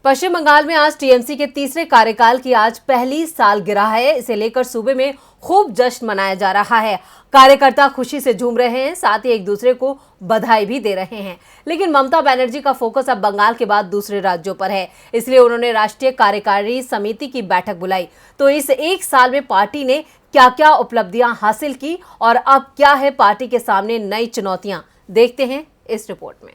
पश्चिम बंगाल में आज टीएमसी के तीसरे कार्यकाल की आज पहली सालगिरह है। इसे लेकर सूबे में खूब जश्न मनाया जा रहा है। कार्यकर्ता खुशी से झूम रहे हैं, साथ ही एक दूसरे को बधाई भी दे रहे हैं। लेकिन ममता बनर्जी का फोकस अब बंगाल के बाद दूसरे राज्यों पर है, इसलिए उन्होंने राष्ट्रीय कार्यकारी समिति की बैठक बुलाई। तो इस एक साल में पार्टी ने क्या क्या उपलब्धियां हासिल की और अब क्या है पार्टी के सामने नई चुनौतियां, देखते हैं इस रिपोर्ट में।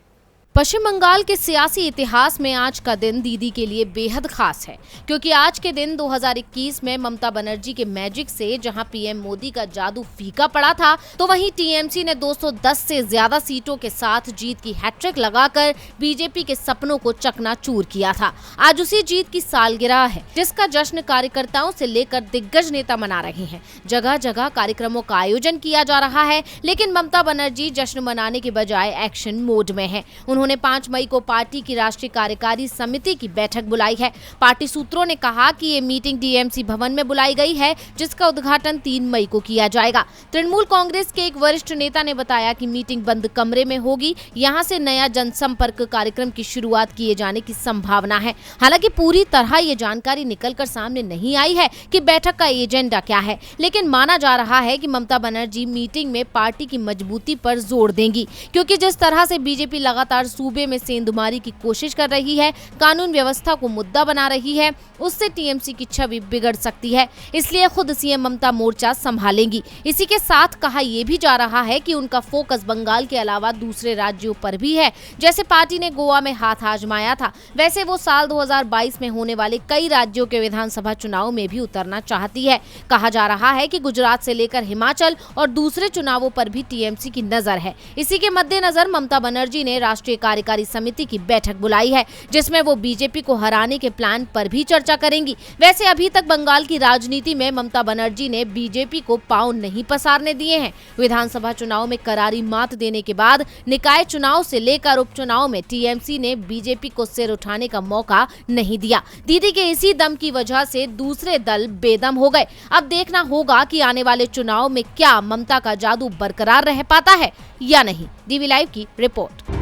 पश्चिम बंगाल के सियासी इतिहास में आज का दिन दीदी के लिए बेहद खास है, क्योंकि आज के दिन 2021 में ममता बनर्जी के मैजिक से जहां पीएम मोदी का जादू फीका पड़ा था, तो वहीं टीएमसी ने 210 से ज्यादा सीटों के साथ जीत की हैट्रिक लगाकर बीजेपी के सपनों को चकनाचूर किया था। आज उसी जीत की सालगिरह है, जिसका जश्न कार्यकर्ताओं से लेकर दिग्गज नेता मना रहे हैं। जगह जगह कार्यक्रमों का आयोजन किया जा रहा है, लेकिन ममता बनर्जी जश्न मनाने के बजाय एक्शन मोड में है। उन्होंने 5 मई को पार्टी की राष्ट्रीय कार्यकारी समिति की बैठक बुलाई है। पार्टी सूत्रों ने कहा कि ये मीटिंग डीएमसी भवन में बुलाई गई है, जिसका उद्घाटन 3 मई को किया जाएगा। तृणमूल कांग्रेस के एक वरिष्ठ नेता ने बताया कि मीटिंग बंद कमरे में होगी। यहां से नया जनसंपर्क कार्यक्रम की शुरुआत किए जाने की संभावना है। हालांकि पूरी तरह ये जानकारी निकलकर सामने नहीं आई है कि बैठक का एजेंडा क्या है, लेकिन माना जा रहा है कि ममता बनर्जी मीटिंग में पार्टी की मजबूती पर जोर देंगी, क्योंकि जिस तरह से बीजेपी लगातार सूबे में सेंधमारी की कोशिश कर रही है, कानून व्यवस्था को मुद्दा बना रही है, उससे टीएमसी की छवि बिगड़ सकती है। इसलिए खुद सीएम ममता मोर्चा संभालेंगी। इसी के साथ कहा यह भी जा रहा है कि उनका फोकस बंगाल के अलावा दूसरे राज्यों पर भी है। जैसे पार्टी ने गोवा में हाथ आजमाया था, वैसे वो साल 2022 में होने वाले कई राज्यों के विधानसभा चुनाव में भी उतरना चाहती है। कहा जा रहा है कि गुजरात से लेकर हिमाचल और दूसरे चुनावों पर भी टीएमसी की नजर है। इसी के मद्देनजर ममता बनर्जी ने राष्ट्रीय कार्यकारी समिति की बैठक बुलाई है, जिसमें वो बीजेपी को हराने के प्लान पर भी चर्चा करेंगी। वैसे अभी तक बंगाल की राजनीति में ममता बनर्जी ने बीजेपी को पांव नहीं पसारने दिए हैं। विधानसभा चुनाव में करारी मात देने के बाद निकाय चुनाव से लेकर उपचुनाव में टीएमसी ने बीजेपी को सिर उठाने का मौका नहीं दिया। दीदी के इसी दम की वजह से दूसरे दल बेदम हो गए। अब देखना होगा कि आने वाले चुनाव में क्या ममता का जादू बरकरार रह पाता है या नहीं। डीवी लाइव की रिपोर्ट।